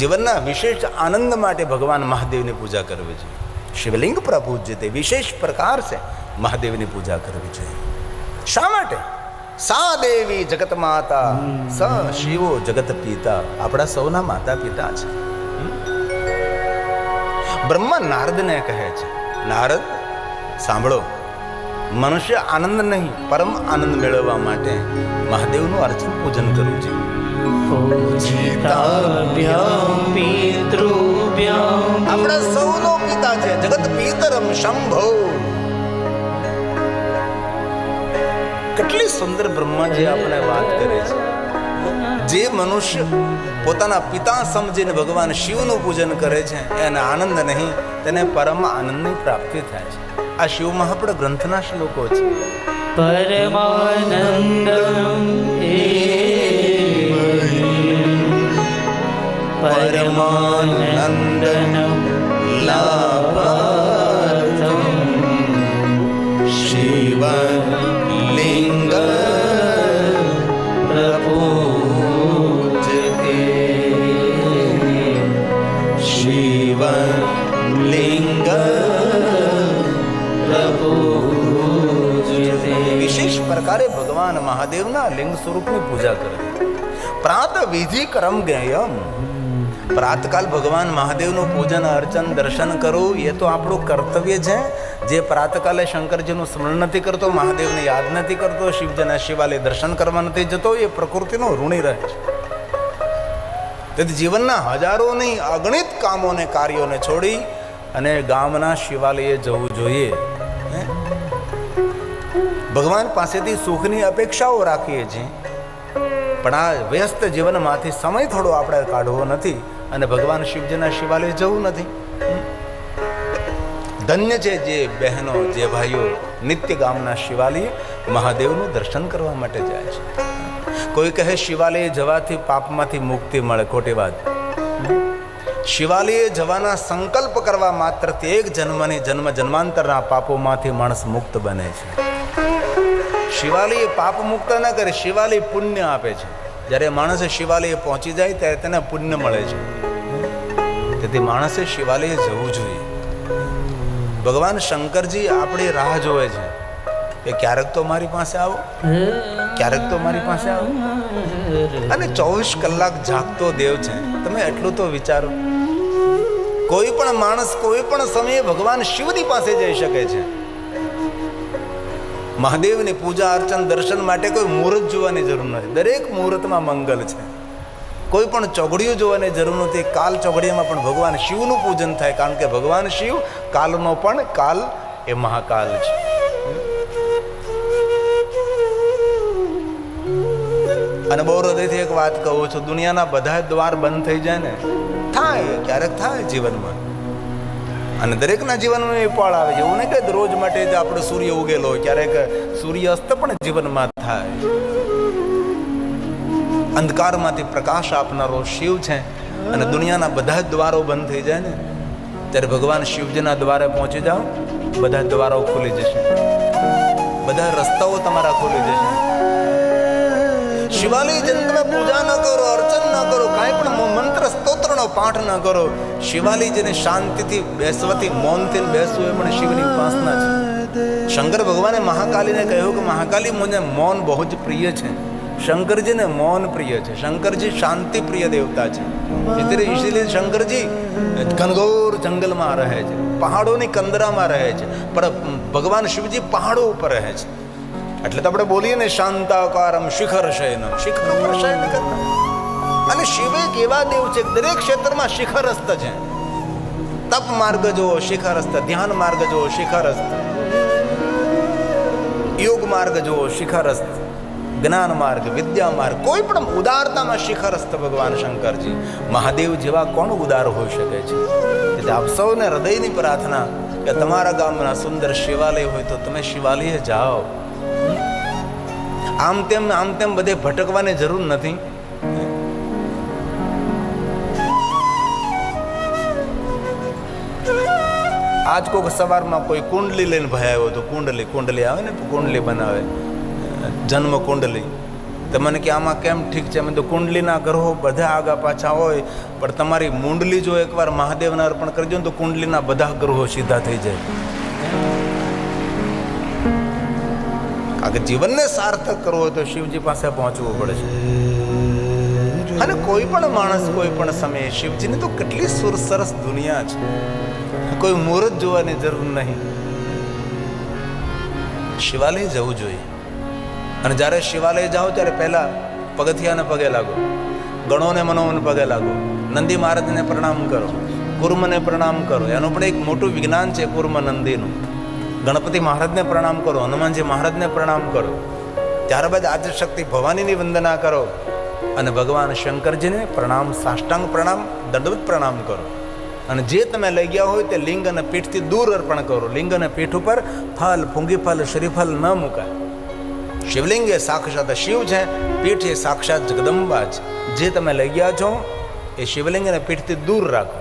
જીવનના વિશેષ આનંદ માટે ભગવાન મહાદેવની પૂજા કરવી જોઈએ. શિવલિંગ પર પૂજ્ય તે વિશેષ પ્રકાર છે મહાદેવની પૂજા કરવી જોઈએ. શા માટે? સા દેવી જગત માતા સ શિવો જગત પિતા. આપણા સૌના માતા પિતા છે. બ્રહ્મા નારદને કહે છે, નારદ સાંભળો, મનુષ્ય આનંદ નહીં પરમ આનંદ મેળવવા માટે મહાદેવનું અર્ચન પૂજન કરવું છે. આપણા સૌનો પિતા છે, જગત પિતરમ શંભો. કેટલી સુંદર બ્રહ્માજી આપણે વાત કરે છે. જે મનુષ્ય પોતાના પિતા સમજીને ભગવાન શિવનું પૂજન કરે છે એને આનંદ નહીં, તેને પરમ આનંદની પ્રાપ્તિ થાય છે. આ શિવ મહાપડ ગ્રંથના શ્લોકો છે. પરમાનંદનમ લાભાર્થમ શિવલિંગ પ્રપૂજ્યતે. શિવલિંગ વિશેષ પ્રકારે ભગવાન મહાદેવના લિંગ સ્વરૂપની પૂજા કરવી. પ્રાત વિધિ કરમ જ્ઞેયમ. પ્રાતકાલ ભગવાન મહાદેવનું પૂજન અર્ચન દર્શન કરવું એ તો આપણું કર્તવ્ય છે. જે પ્રાતકાલે શંકરજીનું સ્મરણ નથી કરતો, મહાદેવને યાદ નથી કરતો, શિવજીના શિવાલય દર્શન કરવા નથી જતો, એ પ્રકૃતિનો ઋણી રહે છે. તેથી જીવનના હજારો નહીં અગણિત કામોને કાર્યોને છોડી અને ગામના શિવાલયે જવું જોઈએ. ભગવાન પાસેથી સુખની અપેક્ષાઓ રાખીએ છીએ, પણ આ વ્યસ્ત જીવનમાંથી સમય થોડો આપણે કાઢવો નથી અને ભગવાન શિવજીના શિવાલય જવું નથી. ધન્ય છે જે બહેનો, જે ભાઈઓ નિત્ય ગામના શિવાલય મહાદેવનું દર્શન કરવા માટે જાય છે. કોઈ કહે શિવાલય જવાથી પાપમાંથી મુક્તિ મળે, ખોટી વાત. શિવાલયે જવાના સંકલ્પ કરવા માત્રથી એક જન્મની જન્માંતરના પાપોમાંથી માણસ મુક્ત બને છે. શિવાલય પાપ મુક્ત ન કરે, શિવાલય પુણ્ય આપે છે. જ્યારે માણસે શિવાલય પહોંચી જાય ત્યારે તેને પુણ્ય મળે છે. તેથી માણસે શિવાલયે જવું જોઈએ. ભગવાન શંકરજી આપણી રાહ જોવે છે કે ક્યારેક તો મારી પાસે આવો, ક્યારેક તો મારી પાસે આવો. અને 24 કલાક જાગતો દેવ છે, તમે એટલું તો વિચારો. કોઈ પણ માણસ કોઈ પણ સમયે ભગવાન શિવની પાસે જઈ શકે છે. મહાદેવની પૂજા અર્ચન દર્શન માટે કોઈ મુહૂર્ત જોવાની જરૂર નથી. દરેક મુહૂર્તમાં મંગલ છે. કોઈ પણ ચોઘડિયું જોવાની જરૂર નથી. કાલ ચોઘડિયામાં પણ ભગવાન શિવનું પૂજન થાય, કારણ કે ભગવાન શિવ કાલનો પણ કાલ, એ મહાકાલ છે. અને બહુ હૃદયથી એક વાત કહું છું, દુનિયાના બધા દ્વાર બંધ થઈ જાય ને, થાય ક્યારેક થાય જીવનમાં, અને દરેકના જીવનમાં એ પળ આવે છે. એવું નહીં કે રોજ માટે જ આપણે સૂર્ય ઉગેલો હોય, ક્યારેક સૂર્યાસ્ત પણ જીવનમાં થાય. અંધકારમાંથી પ્રકાશ આપનારો શિવ છે, અને દુનિયાના બધા જ દ્વારો બંધ થઈ જાય ને ત્યારે ભગવાન શિવજીના દ્વારે પહોંચી જાઓ, બધા દ્વારો ખુલી જશે, બધા રસ્તાઓ તમારા ખુલી જશે. શિવાલય જેને તમે પૂજા ન કરો, અર્ચન ન કરો, કાંઈ પણ મંત્ર સ્તોત્રનો પાઠ ન કરો, શિવાલય જેને શાંતિથી બેસવાથી, મૌનથી બેસવું એ પણ શિવની ઉપાસના છે. શંકર ભગવાને મહાકાલીને કહ્યું કે મહાકાલી, મને મૌન બહુ જ પ્રિય છે. શંકરજીને મૌન પ્રિય છે. શંકરજી શાંતિ પ્રિય દેવતા છે. ઇસીલિए શંકરજી ઘનઘોર જંગલમાં રહે છે, પહાડોની કંદરામાં રહે છે, પણ ભગવાન શિવજી પહાડો ઉપર રહે છે. એટલે તો આપણે બોલીએ ને, શાંતાકારમ શિખર શયનમ, શિખર ઉપર શયન કરતા. અને શિવ એક એવા દેવ છે, દરેક ક્ષેત્રમાં શિખરસ્થ છે. તપ માર્ગ જુઓ શિખરસ્થ, ધ્યાન માર્ગ જુઓ શિખરસ્થ, યોગ માર્ગ જુઓ શિખરસ્થ, જ્ઞાન માર્ગ, વિદ્યા માર્ગ, કોઈ પણ ઉદારતામાં શિખરસ્થ ભગવાન શંકરજી. મહાદેવ જેવા કોણ ઉદાર હોઈ શકે છે? એટલે આપ સૌને હૃદયની પ્રાર્થના કે તમારા ગામના સુંદર શિવાલય હોય તો તમે શિવાલયે જાઓ. આમ તેમ બધે ભટકવાની જરૂર નથી. આજ કોઈક સવારમાં કોઈ કુંડલી લઈને ભય આવ્યો હતો. કુંડલી આવે ને, કુંડલી બનાવે, જન્મ કુંડલી. તો મને કે આમાં કેમ ઠીક છે? મેં તો કુંડલીના ગ્રહો બધા આગા પાછા હોય, પણ તમારી મુંડલી જો એકવાર મહાદેવને અર્પણ કરજો ને તો કુંડલીના બધા ગ્રહો સીધા થઈ જાય. કારણ કે જીવનને સાર્થક કરવું હોય તો શિવજી પાસે પહોંચવું પડે છે. અને કોઈ પણ માણસ કોઈ પણ સમયે શિવજીની તો કેટલી સરસ દુનિયા છે, કોઈ મુહૂર્ત જોવાની જરૂર નહીં. શિવાલય જવું જોઈએ. અને જ્યારે શિવાલય જાઓ ત્યારે પહેલા પગથિયાને પગે લાગો, ગણોને મનોને પગે લાગો, નંદી મહારાજને પ્રણામ કરો, કુર્મને પ્રણામ કરો. એનું પણ એક મોટું વિજ્ઞાન છે કુર્મ નંદીનું. ગણપતિ મહારાજને પ્રણામ કરો, હનુમાનજી મહારાજને પ્રણામ કરો, ત્યારબાદ આદ્યશક્તિ ભવાનીની વંદના કરો અને ભગવાન શંકરજીને પ્રણામ, સાષ્ટાંગ પ્રણામ, દંડવત પ્રણામ કરો. અને જે તમે લઈ ગયા હોય તે લિંગ અને પીઠથી દૂર અર્પણ કરો. લિંગ અને પીઠ ઉપર ફલ, પુંગીફલ, શ્રીફલ ન મુકાય. શિવલિંગ એ સાક્ષાત શિવ છે, પીઠ એ સાક્ષાત જગદંબા છે. જે તમે લઈ ગયા છો એ શિવલિંગ અને પીઠથી દૂર રાખો.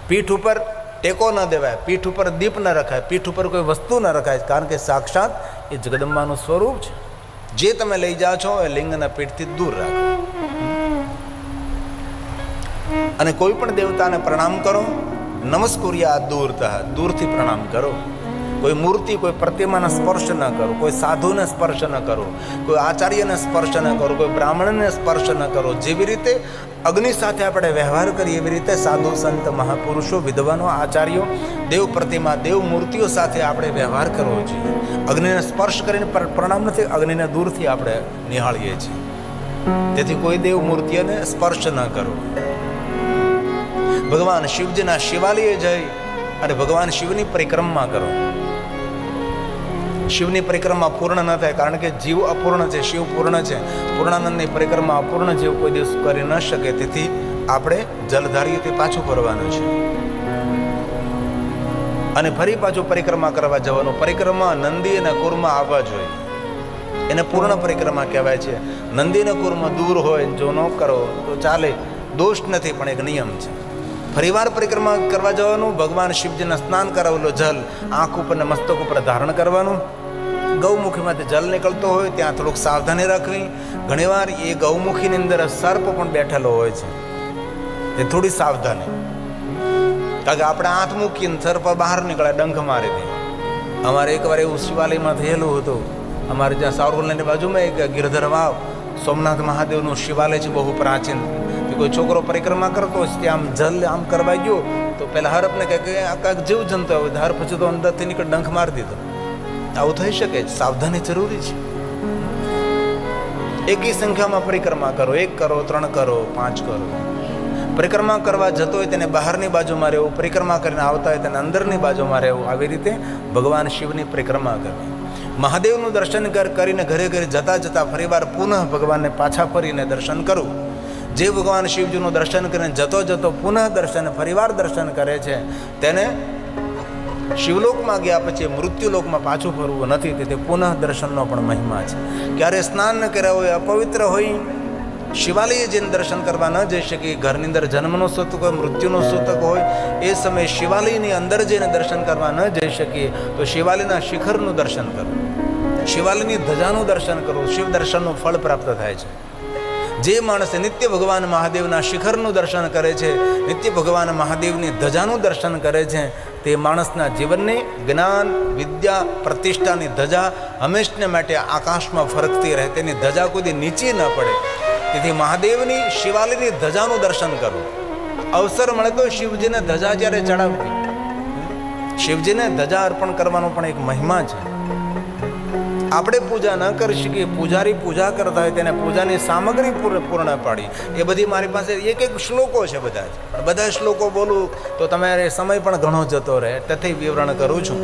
પીઠ ઉપર ટેકો ન દેવાય, પીઠ ઉપર દીપ ન રખાય, પીઠ ઉપર કોઈ વસ્તુ ન રખાય, કારણ કે સાક્ષાત એ જગદંબાનું સ્વરૂપ છે. જે તમે લઈ જાઓ છો એ લિંગ અને પીઠથી દૂર રાખો. અને કોઈ પણ દેવતાને પ્રણામ કરો. નમસ્કુર્યા દૂરતઃ, દૂરથી પ્રણામ કરો. કોઈ મૂર્તિ, કોઈ પ્રતિમાને સ્પર્શ ન કરો, કોઈ સાધુને સ્પર્શ ન કરો, કોઈ આચાર્યને સ્પર્શ ન કરો, કોઈ બ્રાહ્મણને સ્પર્શ ન કરો. જેવી રીતે અગ્નિ સાથે આપણે વ્યવહાર કરીએ એવી રીતે સાધુ, સંત, મહાપુરુષો, વિદ્વાનો, આચાર્યો, દેવ પ્રતિમા, દેવ મૂર્તિઓ સાથે આપણે વ્યવહાર કરવો જોઈએ. અગ્નિને સ્પર્શ કરીને પ્રણામ નથી, અગ્નિને દૂરથી આપણે નિહાળીએ છીએ. તેથી કોઈ દેવ મૂર્તિઓને સ્પર્શ ન કરો. ભગવાન શિવજીના શિવાલયે જઈ અને ભગવાન શિવની પરિક્રમા કરો. શિવની પરિક્રમા પૂર્ણ ન થાય, કારણ કે જીવ અપૂર્ણ છે, શિવ પૂર્ણ છે. પૂર્ણાનંદની પરિક્રમા અપૂર્ણ જીવ કોઈ દિવસ કરી ન શકે. તેથી આપણે જલધારીથી પાછું ફરવાનું છે અને ફરી પાછું પરિક્રમા કરવા જવાનું. પરિક્રમા નંદી અને કુર્મ આવવા જોઈએ, એને પૂર્ણ પરિક્રમા કહેવાય છે. નંદી અને કુર્મ દૂર હોય જો ન કરો તો ચાલે, દોષ નથી, પણ એક નિયમ છે. ફરીવાર પરિક્રમા કરવા જવાનું. ભગવાન શિવજીને સ્નાન કરાવેલો જલ આંખ ઉપર ને મસ્તક ઉપર ધારણ કરવાનું. ગૌમુખીમાંથી જલ નીકળતો હોય ત્યાં થોડુંક સાવધાની રાખવી. ઘણીવાર એ ગૌમુખીની અંદર સર્પ પણ બેઠેલો હોય છે, એ થોડી સાવધાની. કારણ કે આપણે હાથ મૂકીને સર્પ બહાર નીકળે, ડંખ મારી દે. અમારે એકવાર એવું શિવાલયમાં થયેલું હતું. અમારે જ્યાં સાવરકુંડલાની બાજુમાં એક ગિરધર વાવ સોમનાથ મહાદેવનું શિવાલય છે, બહુ પ્રાચીન. કોઈ છોકરો પરિક્રમા કરતો હોય ત્યાં આમ જલ આમ કરવા ગયો તો પેલા હરપને કહે કે આ કાંઈક જીવ જંતુ હોય, હર પછી તો અંદરથી નીકળ ડંખ મારી દીધો. આવું થઈ શકે, સાવધાની જરૂરી છે. એકી સંખ્યામાં પરિક્રમા કરો, 1 કરો, 3 કરો, 5 કરો. પરિક્રમા કરવા જતો હોય તેને બહારની બાજુમાં રહેવું, પરિક્રમા કરીને આવતા હોય તેને અંદરની બાજુમાં રહેવું. આવી રીતે ભગવાન શિવની પરિક્રમા કરવી. મહાદેવનું દર્શન કરીને ઘરે ઘરે જતા જતા ફરીવાર પુનઃ ભગવાનને પાછા ફરીને દર્શન કરવું. જે ભગવાન શિવજીનું દર્શન કરીને જતો જતો પુનઃ દર્શન, ફરીવાર દર્શન કરે છે તેને શિવલોકમાં ગયા પછી મૃત્યુલોકમાં પાછું ફરવું નથી. તેથી પુનઃ દર્શનનો પણ મહિમા છે. ક્યારે સ્નાન ન કર્યા હોય, અપવિત્ર હોય, શિવાલયે જઈને દર્શન કરવા ન જઈ શકીએ, ઘરની અંદર જન્મનો સૂતક હોય, મૃત્યુનો સૂતક હોય, એ સમયે શિવાલયની અંદર જઈને દર્શન કરવા ન જઈ શકીએ તો શિવાલયના શિખરનું દર્શન કરો, શિવાલયની ધજાનું દર્શન કરો. શિવ દર્શનનું ફળ પ્રાપ્ત થાય છે. જે માણસ નિત્ય ભગવાન મહાદેવના શિખરનું દર્શન કરે છે, નિત્ય ભગવાન મહાદેવની ધજાનું દર્શન કરે છે, તે માણસના જીવનની જ્ઞાન, વિદ્યા, પ્રતિષ્ઠાની ધજા હંમેશને માટે આકાશમાં ફરકતી રહે. તેની ધજા કોઈ નીચી ન પડે. તેથી મહાદેવની શિવાલયની ધજાનું દર્શન કરો. અવસર મળે તો શિવજીને ધજા જ્યારે ચડાવવી, શિવજીને ધજા અર્પણ કરવાનો પણ એક મહિમા છે. આપણે પૂજા ન કરી શકીએ, પૂજારી પૂજા કરતા હોય તેને પૂજાની સામગ્રી પૂર્ણ પાડી. એ બધી મારી પાસે એક શ્લોકો છે, બધા શ્લોકો બોલું તો તમારે સમય પણ ઘણો જતો રહે. તેથી વિવરણ કરું છું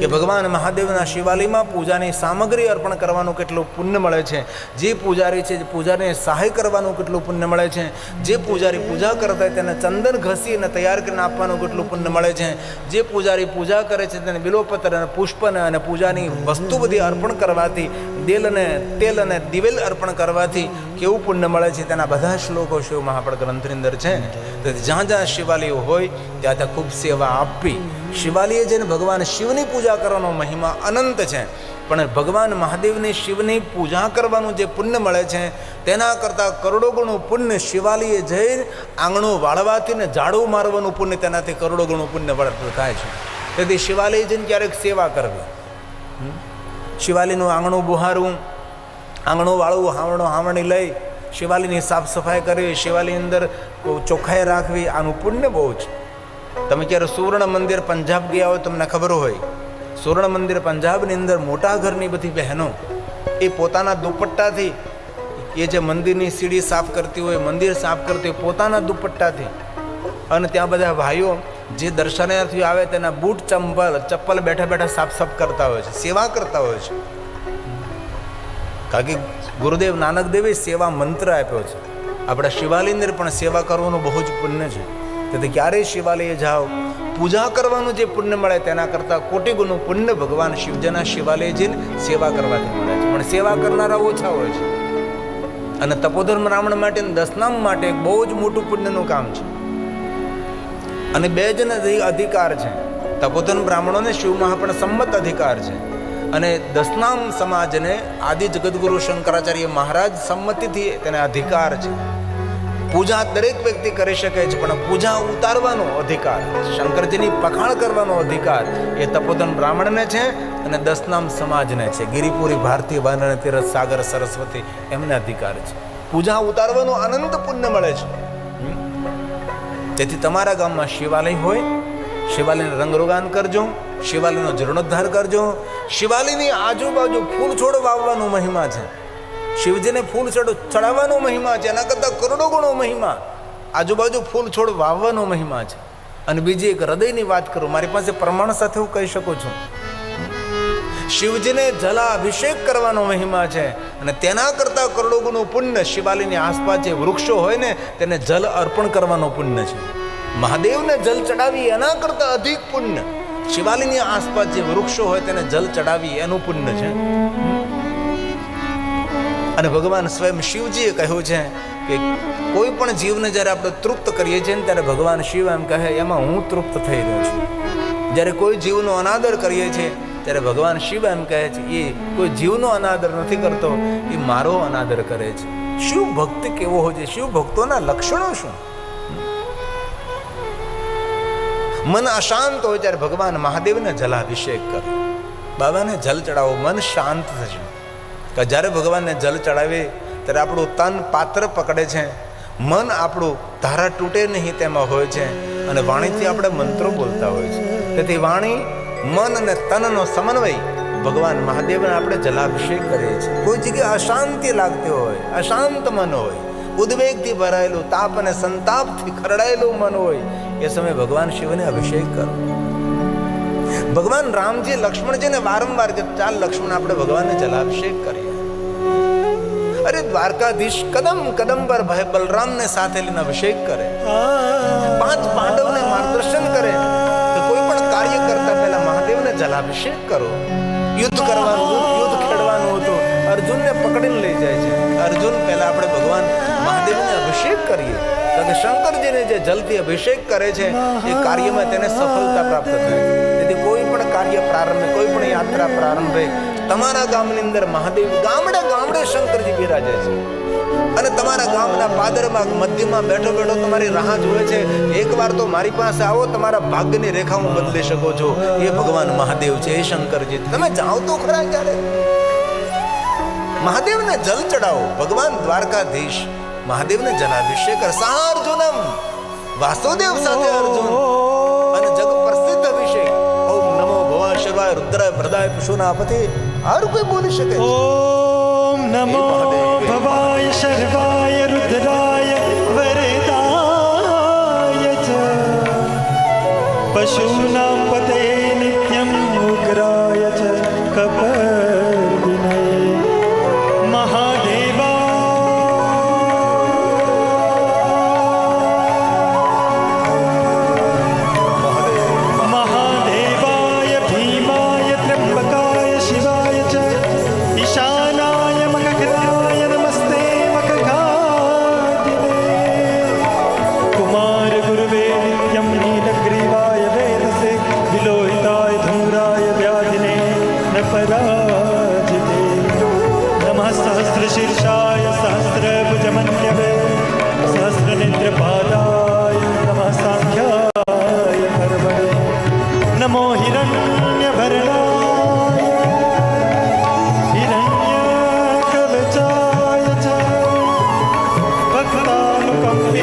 કે ભગવાન મહાદેવના શિવાલયમાં પૂજાની સામગ્રી અર્પણ કરવાનું કેટલું પુણ્ય મળે છે. જે પૂજારી છે પૂજાને સહાય કરવાનું કેટલું પુણ્ય મળે છે. જે પૂજારી પૂજા કરતા હોય તેને ચંદન ઘસી અને તૈયાર કરીને આપવાનું કેટલું પુણ્ય મળે છે. જે પૂજારી પૂજા કરે છે તેને બિલોપત્ર અને પુષ્પને અને પૂજાની વસ્તુ બધી અર્પણ કરવાથી, તેલ અને દિવેલ અર્પણ કરવાથી કેવું પુણ્ય મળે છે તેના બધા શ્લોકો શિવ મહાપડ ગ્રંથની અંદર છે. તેથી જ્યાં જ્યાં શિવાલયો હોય ત્યાં ત્યાં ખૂબ સેવા આપવી. શિવાલયે જઈને ભગવાન શિવની પૂજા કરવાનો મહિમા અનંત છે. પણ ભગવાન મહાદેવની શિવની પૂજા કરવાનું જે પુણ્ય મળે છે તેના કરતાં કરોડો ગણું પુણ્ય શિવાલયે જઈ આંગણું વાળવાથી ને ઝાડુ મારવાનું પુણ્ય તેનાથી કરોડો ગણું પુણ્ય થાય છે. તેથી શિવાલય જઈને ક્યારેક સેવા કરવી, શિવાલયનું આંગણું બુહારવું, આંગણું વાળવું, હાવણી લઈ શિવાલયની સાફ સફાઈ કરવી, શિવાલયની અંદર ચોખ્ખાઈ રાખવી, આનું પુણ્ય બહુ છે. તમે ક્યારે સુવર્ણ મંદિર પંજાબ ગયા હોય તમને ખબર હોય, સુવર્ણ મંદિર પંજાબની અંદર મોટા ઘરની બધી બહેનો એ પોતાના દુપટ્ટાથી એ જે મંદિરની સીડી સાફ કરતી હોય, મંદિર સાફ કરતી હોય પોતાના દુપટ્ટાથી, અને ત્યાં બધા ભાઈઓ જે દર્શનાર્થીઓ આવે તેના બૂટ ચપ્પલ બેઠા બેઠા સાફ કરતા હોય છે, સેવા કરતા હોય છે. કારણ કે ગુરુદેવ નાનક દેવે સેવા મંત્ર આપ્યો છે. આપણા શિવાલયની અંદર પણ સેવા કરવાનું બહુ જ પુણ્ય છે. તેથી ક્યારેય શિવાલયે જાઓ, પૂજા કરવાનું જે પુણ્ય મળે તેના કરતાં કોટી ગુણનું પુણ્ય ભગવાન શિવજીના શિવાલય જઈને સેવા કરવાથી મળે છે. પણ સેવા કરનારા ઓછા હોય છે. અને તપોધન બ્રાહ્મણ માટે દશનામ માટે બહુ જ મોટું પુણ્યનું કામ છે. અને બે જ અધિકાર છે, તપોધન બ્રાહ્મણોને શિવમાં પણ સંમત અધિકાર છે, અને દશનામ સમાજને આદિ જગદગુરુ શંકરાચાર્ય મહારાજ સંમતિથી તેને અધિકાર છે. પૂજા દરેક વ્યક્તિ કરી શકે છે, પણ પૂજા ઉતારવાનો અધિકાર, શંકરજીની પખાણ કરવાનો અધિકાર એ તપોધન બ્રાહ્મણને છે અને દશનામ સમાજને છે. ગિરિપુરી, ભારતીય, વાનર, તીરથ, સાગર, સરસ્વતી એમને અધિકાર છે. પૂજા ઉતારવાનો અનંત પુણ્ય મળે છે. તેથી તમારા ગામમાં શિવાલય હોય, શિવાલયને રંગરોગાન કરજો, શિવાલયનો જીર્ણોદ્ધાર કરજો. શિવાલયની આજુબાજુ ફૂલ છોડ વાવવાનો મહિમા છે, શિવજીને ફૂલ ચડાવવાનો મહિમા છે, એના કરતાં કરોડો ગણો મહિમા આજુબાજુ ફૂલ છોડ વાવવાનો મહિમા છે. અને બીજી એક હૃદયની વાત કરું, મારી પાસે પ્રમાણ સાથે હું કહી શકું છું, શિવજીને જલાભિષેક કરવાનો મહિમા છે, અને તેના કરતાં કરોડો ગણું પુણ્ય શિવાલયની આસપાસ જે વૃક્ષો હોય ને તેને જલ અર્પણ કરવાનો પુણ્ય છે. મહાદેવને જલ ચડાવી એના કરતાં અધિક પુણ્ય શિવાલયની આસપાસ જે વૃક્ષો હોય તેને જલ ચડાવી એનું પુણ્ય છે. અને ભગવાન સ્વયં શિવજીએ કહ્યું છે કે કોઈ પણ જીવને જ્યારે આપણે તૃપ્ત કરીએ છીએ ને ત્યારે ભગવાન શિવ એમ કહે એમાં હું તૃપ્ત થઈ રહ્યો છું. જ્યારે કોઈ જીવનો અનાદર કરીએ છીએ ત્યારે ભગવાન શિવ એમ કહે છે એ કોઈ જીવનો અનાદર નથી કરતો, એ મારો અનાદર કરે છે. શિવ ભક્ત કેવો હોય છે, શિવ ભક્તોના લક્ષણો શું? મન અશાંત હોય ત્યારે ભગવાન મહાદેવને જલાભિષેક કરો, બાબાને જલ ચડાવો, મન શાંત થશે. કે જ્યારે ભગવાનને જલ ચડાવીએ ત્યારે આપણું તન પાત્ર પકડે છે, મન આપણું ધારા તૂટે નહીં તેમાં હોય છે, અને વાણીથી આપણે મંત્રો બોલતા હોય છે. તેથી વાણી, મન અને તનનો સમન્વય ભગવાન મહાદેવને આપણે જલાભિષેક કરીએ છીએ. કોઈ જગ્યાએ અશાંતિ લાગતી હોય, અશાંત મન હોય, ઉદ્વેગથી ભરાયેલું, તાપ અને સંતાપથી ખરડાયેલું મન હોય, એ સમયે ભગવાન શિવને અભિષેક કરો. ભગવાન રામજી લક્ષ્મણજીને વારંવાર કે ચાલ લક્ષ્મણ આપણે ભગવાનને જલાભિષેક કરીએ. અરે દ્વારકાધીશ કદમ કદમ પર ભાઈ બલરામને સાથે લઈને અભિષેક કરે, 5 પાંડવને માર્ગદર્શન કરે. તો કોઈ પણ કાર્ય કરતા પહેલા મહાદેવને જલાભિષેક કરો. યુદ્ધ કરવાનું, યુદ્ધ ખેડવાનું હતું, અર્જુનને પકડીને લઈ જાય છે. અર્જુન પહેલા આપણે ભગવાન મહાદેવને અભિષેક કરીએ, કારણ કે શંકરજીને જે જલથી અભિષેક કરે છે એ કાર્યમાં તેને સફળતા પ્રાપ્ત થાય છે. તેથી કોઈ પણ કાર્ય પ્રારંભે, કોઈ પણ યાત્રા પ્રારંભે તમારા ગામની અંદર મહાદેવ ગામડે ગામડે શંકરજી બિરાજે છે, અને તમારા ગામના પાદરમાં મધ્યમાં બેઠો બેઠો તમારી રાહ જોવે છે. એકવાર તો મારી પાસે આવો, તમારા ભાગ્યની રેખા હું બદલી શકો છો. એ ભગવાન મહાદેવ છે, એ શંકરજી. તમે જાઓ તો ખરા ક્યારે, મહાદેવને જલ ચડાવો. ભગવાન દ્વારકાધીશ મહાદેવને જલાભિષેક કરે. સહાર્જુનમ, વાસુદેવ સાથે અર્જુન, અને જગ પ્રસિદ્ધ અભિષેક. ઓમ નમો ભવા શર્વાય રુદ્રાય પ્રદાય પશુનાપતિ. હર કોઈ બોલી શકે છે. ઓમ નમો ભવાય શર્વાય રુદ્રાય વરદાય ચ પશુનાપતે નિત્યમ ઉગ્રાય ચ કપર્દિને મહાદેવા મહાદેવાય ભીમાય ત્ર્યંબકાય શિવાય ચ ઈશાનાય મખરાય નમસ્તે મખઘાતિને કુમાર ગુરુવે નિત્યમ નીલગ્રીવાય વેદસે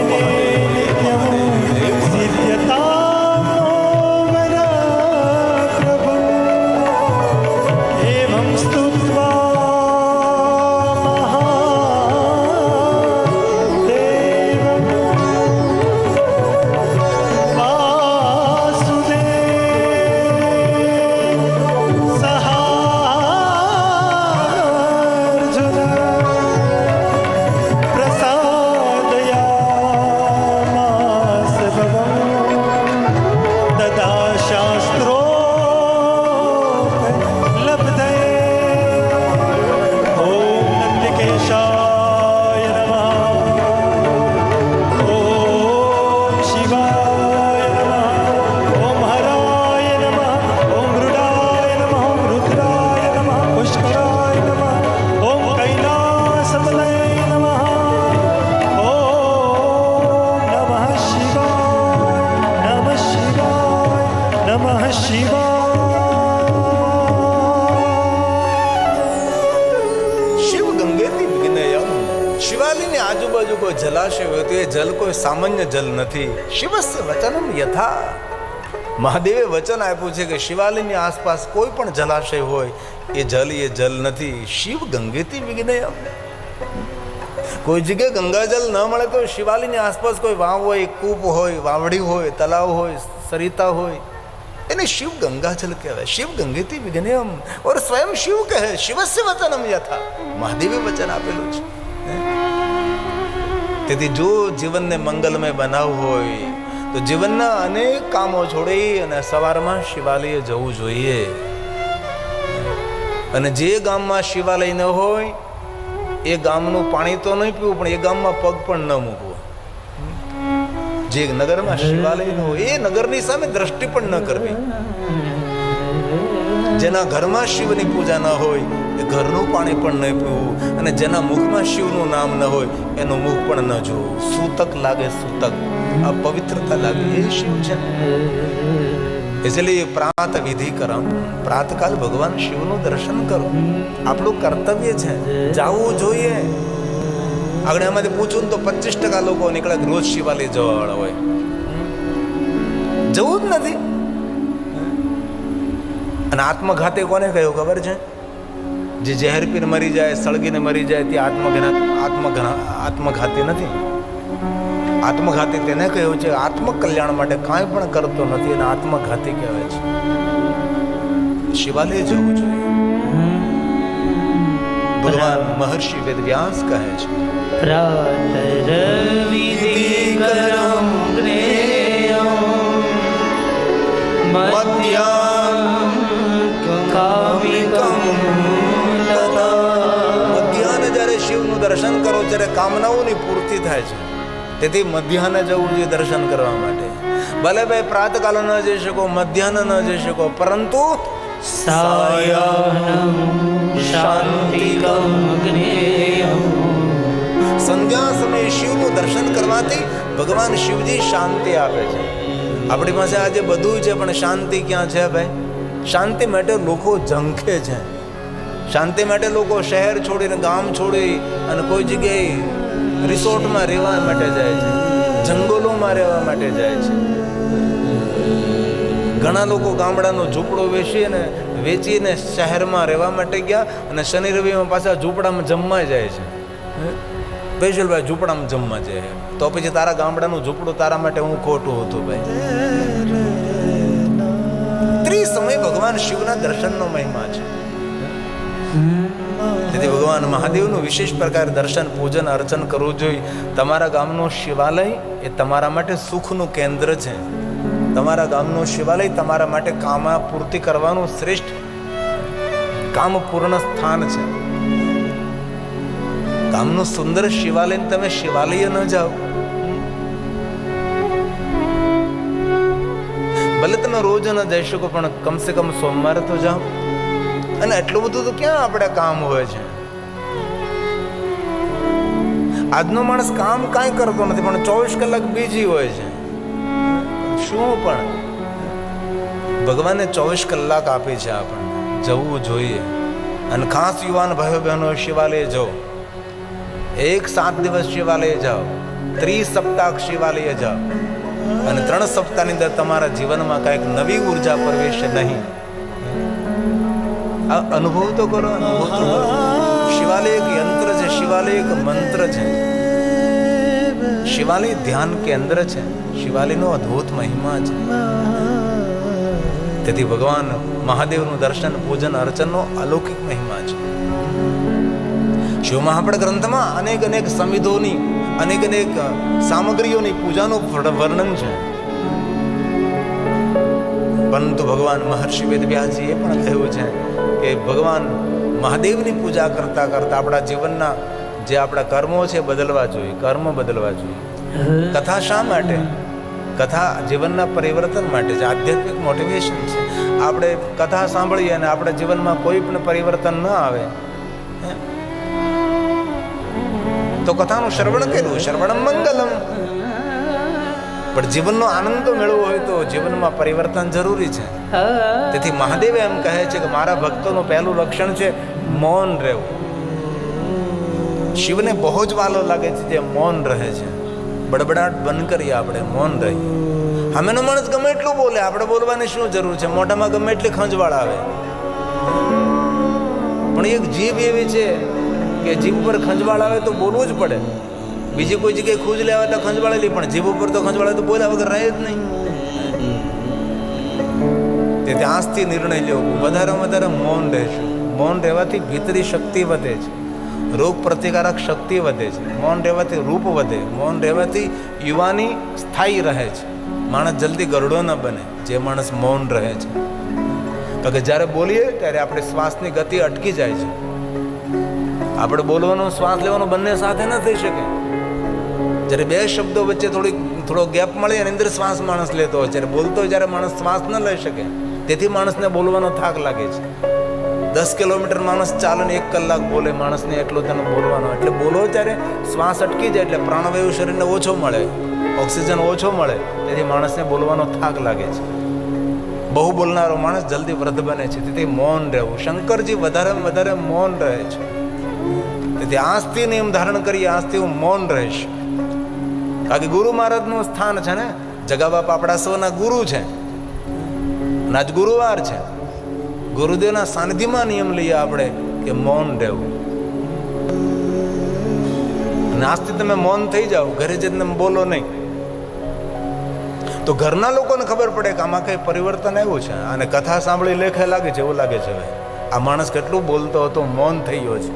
पतेने नित्यं सिद्ध्यतां वरा प्रभु एवं स्तुत्वा महादेवं वासुदेव सहार्जुन प्रसादयामास भवं ददा शास्त्रोपलब्धये ॐ नन्दिकेशाय नमः ॐ शिवाय नमः ॐ हराय नमः ॐ मृडाय नमः ॐ रुद्राय नमः पुष्कराय नमः ॐ कैलासपतये नमः ॐ नमः शिवाय नमः शिवाय नमः शिवाय શિવ ગંગેતી વિઘ્નયમ. શિવાલયની આજુબાજુ કોઈ જલાશય હોય તો એ જલ કોઈ સામાન્ય જલ નથી. શિવસ્ય વચનમ યથા. મહાદેવે વચન આપ્યું છે કે શિવાલયની આસપાસ કોઈ પણ જલાશય હોય એ જલ નથી. શિવ ગંગેતી વિઘ્નયમ. કોઈ જગ્યાએ ગંગાજલ ન મળે તો શિવાલયની આસપાસ કોઈ વાવ હોય, કૂપ હોય, વાવડી હોય, તલાવ હોય, સરિતા હોય, એને શિવ ગંગાજલ કહેવાય. શિવ ગંગેતી વિઘ્નયમ. ઓર સ્વયં શિવ કહે શિવસ્ય વચનમ યથા. મહાદેવે વચન આપેલું છે. તેથી જો જીવનને મંગલમય બનાવવું હોય તો જીવનના અનેક કામો છોડી અને સવારમાં શિવાલયે જવું જોઈએ. અને જે ગામમાં શિવાલય ન હોય એ ગામનું પાણી તો નહીં પીવું, પણ એ ગામમાં પગ પણ ન મૂકવો. જે નગરમાં શિવાલય ન હોય એ નગરની સામે દ્રષ્ટિ પણ ન કરવી. જેના ઘરમાં શિવની પૂજા ન હોય એ ઘરનું પાણી પણ નહીં પીવું. અને જેના મુખમાં શિવનું નામ ન હોય એનું મુખ પણ ન જોવું. સૂતક લાગે સૂતક, અપવિત્રતા લાગે એ શિવ છે. इसलिए प्रात विधि करम. प्रातकाल ભગવાન શિવનું દર્શન કરો. આપણું કર્તવ્ય છે, જવું જોઈએ. આગળ એમાંથી પૂછું તો 25% લોકો નીકળે રોજ શિવાલય જવાવાળા હોય. જવું જ નથી. અને આત્મઘાતે કોને કહ્યું ખબર છે? જે ઝેર પીને મરી જાય, સળગીને મરી જાય તે આત્મઘાતી નથી. આત્મઘાતી તેને કહ્યું છે આત્મકલ્યાણ માટે કાંઈ પણ કરતો નથી, એને આત્મઘાતી કહેવાય છે. શિવાલય જવું જોઈએ. ભગવાન મહર્ષિ વેદવ્યાસ કહે છે પ્રાતરવિધિકરં જ્ઞેયં મધ્યાહ્ન કામિકં તથા. મધ્યાહને જ્યારે શિવનું દર્શન કરો ત્યારે કામનાઓની પૂર્તિ થાય છે. તેથી મધ્યાહને જવું જોઈએ દર્શન કરવા માટે. ભલે ભાઈ પ્રાતકાલ ન જઈ શકો, મધ્યાહન ન જઈ શકો, પરંતુ સાયાહ્ન શાંતિકં જ્ઞેયં. સંધ્યા સમયે શિવનું દર્શન કરવાથી ભગવાન શિવજી શાંતિ આપે છે. આપણી પાસે આજે બધું છે પણ શાંતિ ક્યાં છે ભાઈ? શાંતિ માટે લોકો ઝંખે છે. શાંતિ માટે લોકો શહેર છોડીને, ગામ છોડી અને કોઈ જગ્યાએ રિસોર્ટમાં રહેવા માટે જાય છે, જંગલોમાં રહેવા માટે જાય છે. ઘણા લોકો ગામડાનો ઝૂંપડો વેચીને શહેરમાં રહેવા માટે ગયા અને શનિ રવિમાં પાછા ઝૂંપડામાં જમવા જાય છે. વૈશલભાઈ ઝૂંપડામાં જમવા જાય તો પછી તારા ગામડાનું ઝૂંપડું તારા માટે હું ખોટું હતું ભાઈ. ત્રિસમય ભગવાન શિવના દર્શનનો મહિમા છે. તેથી ભગવાન મહાદેવનું વિશેષ પ્રકારે દર્શન, પૂજન, અર્ચન કરવું જોઈએ. તમારા ગામનું શિવાલય એ તમારા માટે સુખનું કેન્દ્ર છે. તમારા ગામનું શિવાલય તમારા માટે કામપૂર્તિ કરવાનું શ્રેષ્ઠ કામપૂર્ણ સ્થાન છે. ગામનું સુંદર શિવાલય તમે શિવાલય ન જાઓ. ભલે તમે રોજ ન જઈ શકો પણ કમસે કમ સોમવારે તો જાઓ. અને એટલું બધું તો ક્યાં આપણે કામ હોય છે? આજનો માણસ કામ કાંઈ કરતો નથી પણ 24 કલાક બીજી હોય છે. શું પણ ભગવાને 24 કલાક આપી છે આપણને, જવું જોઈએ. અને ખાસ યુવાન ભાઈઓ બહેનો શિવાલય જાઓ. 7 દિવસ શિવાલય જાઓ. 30 સપ્તાહ શિવાલય જાઓ અને 3 સપ્તાહની અંદર તમારા જીવનમાં કાંઈક નવી ઉર્જા પ્રવેશે નહીં. આ અનુભવ તો કરો, અનુભવ તો કરો. શિવાલય એક યંત્ર છે, શિવાલય એક મંત્ર છે, શિવાલય ધ્યાન કેન્દ્ર છે, શિવાલયનો અદ્ભુત મહિમા છે. તેથી ભગવાન મહાદેવનું દર્શન, પૂજન, અર્ચનનો અલૌકિક મહિમા છે. શિવ મહાપડ ગ્રંથમાં અનેક અનેક સંવિધોની, અનેક અનેક સામગ્રીઓની પૂજાનું વર્ણન છે. પરંતુ ભગવાન મહર્ષિ વેદવ્યાસજીએ પણ કહ્યું છે કે ભગવાન મહાદેવની પૂજા કરતા કરતા આપણા જીવનના જે આપણા કર્મો છે બદલવા જોઈએ, કર્મ બદલવા જોઈએ. કથા શા માટે? કથા જીવનના પરિવર્તન માટે છે, આધ્યાત્મિક મોટિવેશન છે. આપણે કથા સાંભળીએ અને આપણા જીવનમાં કોઈ પણ પરિવર્તન ન આવે તો કથાનું શ્રવણ કર્યું, શ્રવણમ મંગલમ. પણ જીવનનો આનંદ તો મેળવવો હોય તો જીવનમાં પરિવર્તન જરૂરી છે. તેથી મહાદેવ એમ કહે છે કે મારા ભક્તોનું પહેલું લક્ષણ છે મૌન રહેવું. શિવને બહુ જ વાલો લાગે છે જે મૌન રહે છે. બડબડાટ બંધ કરીએ, આપણે મૌન રહીએ. સામેનો માણસ ગમે એટલું બોલે, આપણે બોલવાની શું જરૂર છે? મોઢામાં ગમે એટલી ખંજવાળ આવે, પણ એક જીભ એવી છે કે જીભ ઉપર ખંજવાળ આવે તો બોલવું જ પડે. બીજી કોઈ જગ્યાએ ખુજ લેવા તો ખંજવાળેલી, પણ જીભ ઉપર તો ખંજવાળે તો બોલ્યા વગર રહે જ નહીં. તેથી આજથી નિર્ણય લેવો, વધારે વધારે મૌન રહેશું. મૌન રહેવાથી ભીતરી શક્તિ વધે છે, રોગ પ્રતિકારક શક્તિ વધે છે. મૌન રહેવાથી રૂપ વધે, મૌન રહેવાથી યુવાની સ્થાયી રહે છે. માણસ જલ્દી ગરડો ન બને જે માણસ મૌન રહે છે. કારણ કે જ્યારે બોલીએ ત્યારે આપણે શ્વાસની ગતિ અટકી જાય છે. આપણે બોલવાનું, શ્વાસ લેવાનું બંને સાથે ન થઈ શકે. જ્યારે બે શબ્દો વચ્ચે થોડો ગેપ મળે એની અંદર શ્વાસ માણસ લેતો હોય, જ્યારે બોલતો હોય જ્યારે માણસ શ્વાસ ન લઈ શકે. તેથી માણસને બોલવાનો થાક લાગે છે. 10 કિલોમીટર માણસ ચાલે ને 1 કલાક બોલે, માણસને એટલો તેનો બોલવાનો. એટલે બોલો ત્યારે શ્વાસ અટકી જાય, એટલે પ્રાણવાયુ શરીરને ઓછો મળે, ઓક્સિજન ઓછો મળે, તેથી માણસને બોલવાનો થાક લાગે છે. બહુ બોલનારો માણસ જલ્દી વૃદ્ધ બને છે. તેથી મૌન રહેવું. શંકરજી વધારે મૌન રહે છે. તેથી આજથી નિયમ ધારણ કરીએ, આજથી હું મૌન રહીશ. કારણ કે ગુરુ મહારાજનું સ્થાન છે ને, જગા બાપા આપણા સૌના ગુરુ છે. આજ ગુરુવાર છે. ગુરુદેવના સાનિધ્યમાં નિયમ લઈએ આપણે કે મૌન રહેવું. અને આજથી તમે મૌન થઈ જાઓ, ઘરે જઈને બોલો નહીં, તો ઘરના લોકોને ખબર પડે કે આમાં કંઈ પરિવર્તન આવ્યું છે. અને કથા સાંભળી લેખે લાગે છે, એવું લાગે છે હવે આ માણસ કેટલું બોલતો હતો, મૌન થઈ ગયો છે.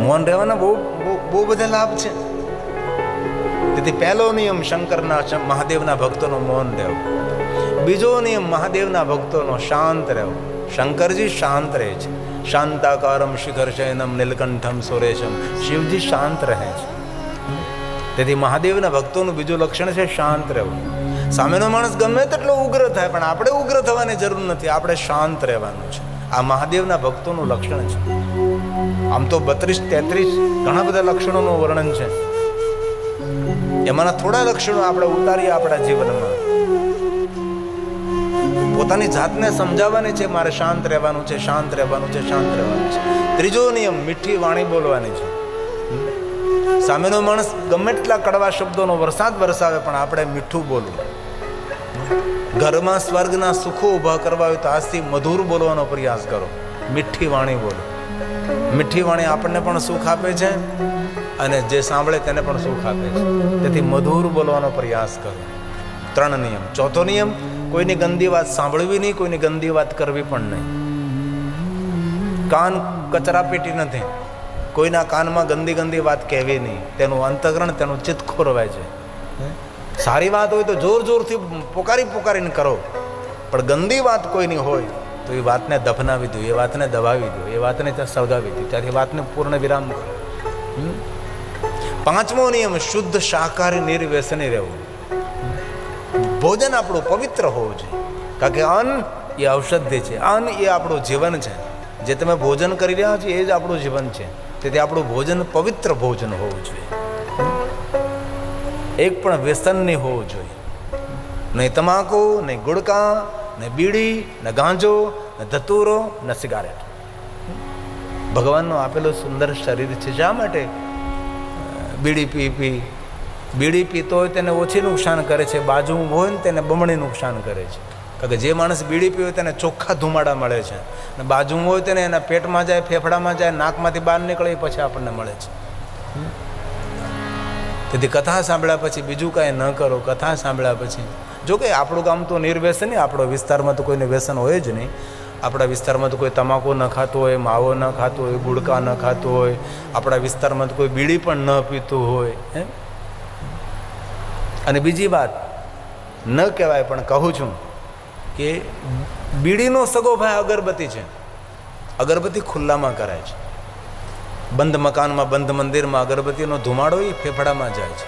મૌન રહેવાના બહુ બધા લાભ છે. તેથી પહેલો નિયમ શંકરના, મહાદેવના ભક્તોનો મૌન રહેવું. બીજો નિયમ મહાદેવના ભક્તોનો શાંત રહેવું. શંકરજી શાંત રહે છે. શાંતાકારમ શિખર શયનમ નીલકંઠમ સુરેશમ. શિવજી શાંત રહે છે. તેથી મહાદેવના ભક્તોનું બીજું લક્ષણ છે શાંત રહેવું. સામેનો માણસ ગમે તેટલો ઉગ્ર થાય, પણ આપણે ઉગ્ર થવાની જરૂર નથી, આપણે શાંત રહેવાનું છે. આ મહાદેવના ભક્તોનું લક્ષણ છે. આમ તો 32-33 ઘણા બધા લક્ષણોનું વર્ણન છે. એમાંના થોડા લક્ષણો આપણે ઉતારીએ આપણા જીવનમાં. પોતાની જાતને સમજાવવાની છે, મારે શાંત રહેવાનું છે, શાંત રહેવાનું છે, શાંત રહેવાનું છે. ત્રીજો નિયમ મીઠી વાણી બોલવાની છે. સામેનો માણસ ગમે એટલા કડવા શબ્દોનો વરસાદ વરસાવે, પણ આપણે મીઠું બોલવું. ઘરમાં સ્વર્ગના સુખો ઊભા કરવા હોય તો આજથી મધુર બોલવાનો પ્રયાસ કરો. મીઠી વાણી બોલો. મીઠી વાણી આપણને પણ સુખ આપે છે અને જે સાંભળે તેને પણ સુખ આપે છે. તેથી મધુર બોલવાનો પ્રયાસ કરો. 3 નિયમ. ચોથો નિયમ, કોઈની ગંદી વાત સાંભળવી નહીં, કોઈની ગંદી વાત કરવી પણ નહીં. કાન કચરા પેટી નથી. કોઈના કાનમાં ગંદી વાત કહેવી નહીં. તેનું અંતઃકરણ, તેનું ચિત્ત ખોરવાય છે. સારી વાત હોય તો જોરથી પોકારીને કરો, પણ ગંદી વાત કોઈની હોય તો એ વાતને દફનાવી દો, એ વાતને દબાવી દો, એ વાતને ત્યાં સળગાવી દો, ત્યાંથી વાતને પૂર્ણ વિરામ કરો. 5મો નિયમ, શુદ્ધ શાકાહારી નિર્વ્યસની રહેવું. ભોજન આપણું પવિત્ર હોવું જોઈએ. કારણ કે અન્ન એ ઔષધિ છે, અન્ન એ આપણું જીવન છે. જે તમે ભોજન કરી રહ્યા છો એ જ આપણું જીવન છે. તેથી આપણું ભોજન પવિત્ર ભોજન હોવું જોઈએ. એક પણ વ્યસન નહીં હોવું જોઈએ. નહીં તમાકુ, નહીં ગુડકા, નહીં બીડી, ન ગાંજો, ન ધતુરો, ન સિગારેટ. ભગવાનનું આપેલું સુંદર શરીર છે, શા માટે બીડી પી બીડી પીતો હોય તેને ઓછી નુકસાન કરે છે, બાજુ ઊભો હોય ને તેને બમણી નુકસાન કરે છે. કારણ કે જે માણસ બીડી પીવે તેને ચોખ્ખા ધુમાડા મળે છે, અને બાજુ હોય તેને એના પેટમાં જાય, ફેફડામાં જાય, નાકમાંથી બહાર નીકળે એ પછી આપણને મળે છે. તેથી કથા સાંભળ્યા પછી બીજું કાંઈ ન કરો. કથા સાંભળ્યા પછી જો કે આપણું ગામ તો નિર્વ્યસન નહીં, આપણો વિસ્તારમાં તો કોઈને વ્યસન હોય જ નહીં. આપણા વિસ્તારમાં તો કોઈ તમાકુ ન ખાતું હોય, માવો ન ખાતું હોય, ગુડકા ન ખાતું હોય, આપણા વિસ્તારમાં તો કોઈ બીડી પણ ન પીતું હોય. અને બીજી વાત ન કહેવાય પણ કહું છું કે બીડીનો સગો ભાઈ અગરબત્તી છે. અગરબત્તી ખુલ્લામાં કરાય છે. બંધ મકાનમાં, બંધ મંદિરમાં અગરબત્તીનો ધુમાડો એ ફેફડામાં જાય છે.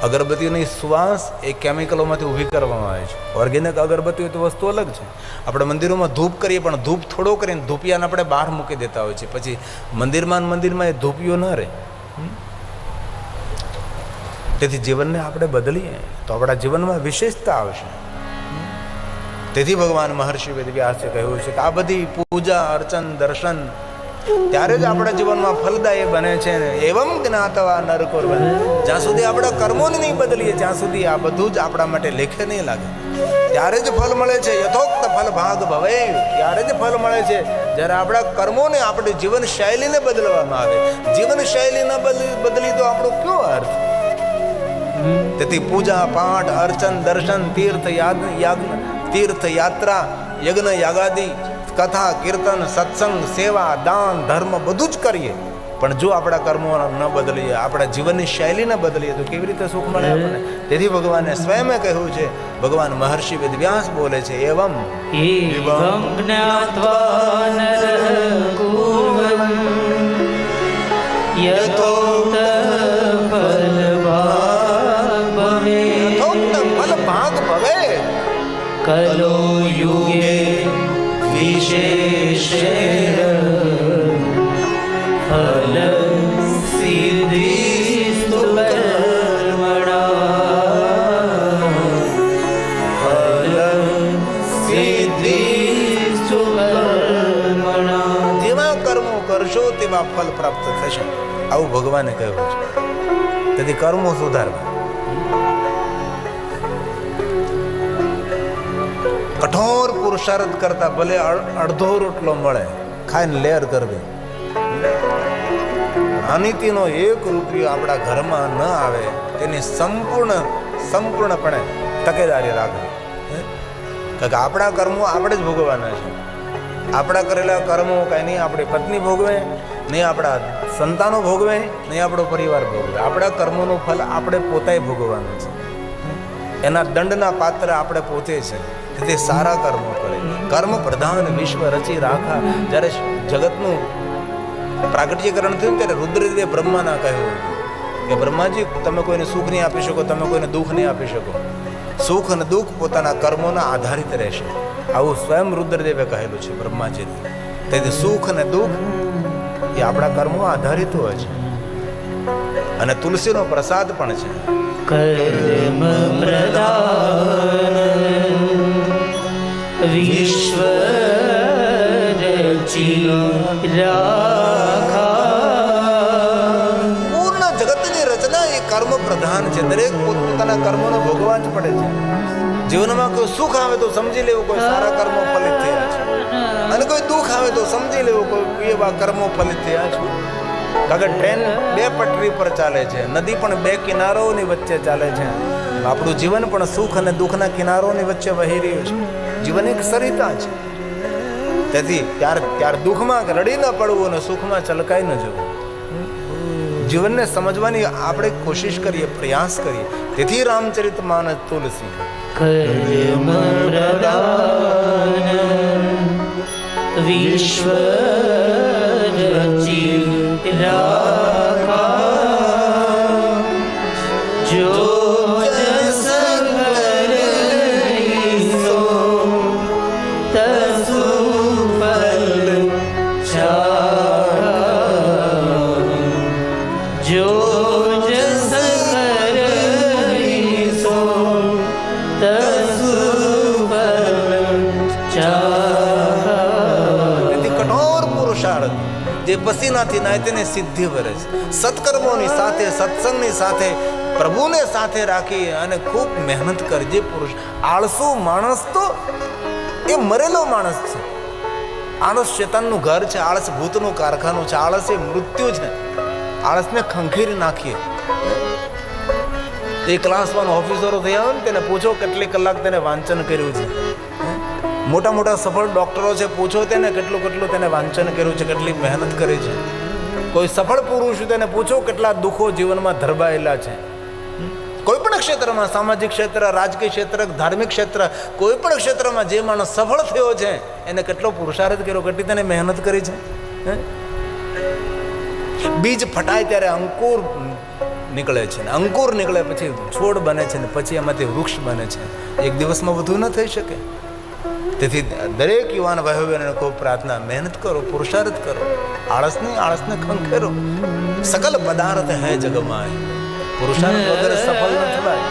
અગરબત્તીની શ્વાસ એ કેમિકલોમાંથી ઊભી કરવામાં આવે છે. ઓર્ગેનિક અગરબત્તી તો વસ્તુ અલગ છે. આપણે મંદિરોમાં ધૂપ કરીએ પણ ધૂપ થોડો કરીને ધૂપિયાને આપણે બહાર મૂકી દેતા હોય છે. પછી મંદિરમાં એ ધૂપિયો ન રહે. તેથી જીવનને આપણે બદલીએ તો આપણા જીવનમાં વિશેષતા આવશે. તેથી ભગવાન મહર્ષિ વેદવ્યાસે કહ્યું છે કે આ બધી પૂજા, અર્ચન, દર્શન ત્યારે જ આપણા જીવનમાં ફલદાયી બને છે. એવમ જ્ઞાતવા નર કુર્વન. જ્યાં સુધી આપણા કર્મોને નહીં બદલીએ ત્યાં સુધી આ બધું જ આપણા માટે લેખે નહીં લાગે. ત્યારે જ ફલ મળે છે. યથોક્ત ફલ ભાગ ભવે. ત્યારે જ ફલ મળે છે જ્યારે આપણા કર્મોને, આપણી જીવનશૈલીને બદલવામાં આવે. જીવનશૈલી ન બદલી તો આપણો કયો અર્થ? તેથી પૂજા, પાઠ, અર્ચન, દર્શન, તીર્થ યાત્રા, યજ્ઞ યાગાદિ, કથા, કીર્તન, સત્સંગ, સેવા, દાન, ધર્મ બધું જ કરીએ, પણ જો આપણા કર્મો ન બદલીએ, આપણા જીવનની શૈલી ન બદલીએ તો કેવી રીતે સુખ મળે આપણને? તેથી ભગવાને સ્વયં કહ્યું છે, ભગવાન મહર્ષિ વેદવ્યાસ બોલે છે, એવમ એવં જ્ઞાત્વા નરઃ કુર્વન યથોક્ત ફલભાગ ભવે. યથોક્ત ફલ ભાગ ભવે. કલો યુગે વિશેષેણ ફલ સિદ્ધિસ્તુ કર્મણા. ફલ સિદ્ધિસ્તુ કર્મણા. જેવા કર્મો કરશો તેવા ફલ પ્રાપ્ત થશે, આવું ભગવાને કહ્યું છે. તેથી કર્મો સુધારવા. કઠોર પુરુષાર્થ કરતા ભલે અડધો રોટલો મળે, ખાઈને લેર કરવી. અનિતિનો 1 રૂપિયો આપણા ઘરમાં ન આવે તેની સંપૂર્ણપણે તકેદારી રાખવી. કારણ કે આપણા કર્મો આપણે જ ભોગવવાના છે. આપણા કરેલા કર્મો કાંઈ નહીં આપણી પત્ની ભોગવે, નહીં આપણા સંતાનો ભોગવે, નહીં આપણો પરિવાર ભોગવે. આપણા કર્મોનું ફલ આપણે પોતે ભોગવવાનું છે. એના દંડના પાત્ર આપણે પોતે છે. તેથી સારા કર્મો કરે. કર્મ પ્રધાન વિશ્વ રચી રાખા. જ્યારે જગતનું પ્રાગટ્યકરણ થયું ત્યારે રુદ્રદેવે બ્રહ્માના કહ્યું કે બ્રહ્માજી, તમે કોઈને સુખ નહીં આપી શકો, તમે કોઈને દુઃખ નહીં આપી શકો. સુખ અને દુઃખ પોતાના કર્મોના આધારિત રહેશે. આવું સ્વયં રુદ્રદેવે કહેલું છે બ્રહ્માજી. તેથી સુખ અને દુઃખ એ આપણા કર્મો આધારિત હોય છે. અને તુલસીનો પ્રસાદ પણ છે. કર્મ પ્રધાન વિશ્વ રચી રાખા. પૂર્ણ જગતની રચના એ કર્મ પ્રધાન છે. દરેક પોતપોતાના કર્મોને ભોગવવા જ પડે છે. જીવનમાં કોઈ સુખ આવે તો સમજી લેવું કોઈ સારા કર્મો ફલિત થયા છે, અને કોઈ દુઃખ આવે તો સમજી લેવું કોઈ એવા કર્મો ફલિત થયા છે. કારણ કે ટ્રેન 2 પટરી પર ચાલે છે, નદી પણ 2 કિનારોની વચ્ચે ચાલે છે. આપણું જીવન પણ સુખ અને દુઃખના કિનારોની વચ્ચે વહી રહ્યું છે. જીવન એક સરિતા છે. તેથી ત્યાર દુઃખમાં રડી ન પડવું અને સુખમાં ચલકાઈ ન જવું. જીવનને સમજવાની આપણે કોશિશ કરીએ, પ્રયાસ કરીએ. તેથી રામચરિત માનસ તુલસી કર્મ પ્રધાન વિશ્વ રચી રાખા. જો જસ કરીસો તસુ ફલ ચારા. જો જસ કરીસો તસુ ફલ ચારા. તેથી કઠોર પુરુષાર્થ જે પસીનાથી નાય તેને સિદ્ધિ વરે છે. સત્કર્મોની સાથે, સત્સંગની સાથે પ્રભુને સાથે રાખી અને ખૂબ મહેનત કરજે પુરુષ. આળસુ માણસ તો એ મરેલો માણસ છે. આળસ શેતાનનું ઘર છે, આળસ ભૂતનું કારખાનું છે, આળસ એ મૃત્યુ છે. આળસને ખંખેરી નાખીએ. એ ક્લાસ 1 ઓફિસરો થયા હોય ને તેને પૂછો કેટલી કલાક તેને વાંચન કર્યું છે. મોટા મોટા સફળ ડોક્ટરો છે, પૂછો તેને કેટલું તેને વાંચન કર્યું છે, કેટલી મહેનત કરી છે. કોઈ સફળ પુરુષ તેને પૂછો કેટલા દુઃખો જીવનમાં ધરબાયેલા છે. કોઈ પણ ક્ષેત્રમાં, સામાજિક ક્ષેત્ર, રાજકીય ક્ષેત્ર, ધાર્મિક ક્ષેત્ર, કોઈ પણ ક્ષેત્રમાં જે માણસ સફળ થયો છે એને કેટલો પુરુષાર્થ કર્યો, કેટલી તેને મહેનત કરી છે. બીજ ફટાય ત્યારે અંકુર નીકળે છે ને અંકુર નીકળે પછી છોડ બને છે ને પછી એમાંથી વૃક્ષ બને છે. એક દિવસમાં બધું ન થઈ શકે. તેથી દરેક યુવાન ભાઈઓ બહેનોને ખૂબ પ્રાર્થના, મહેનત કરો, પુરુષાર્થ કરો, આળસને ખંખેરો. સકલ પદાર્થ હૈ જગમાં, પુરુષાર્થ વગર સફળ ન થવાય.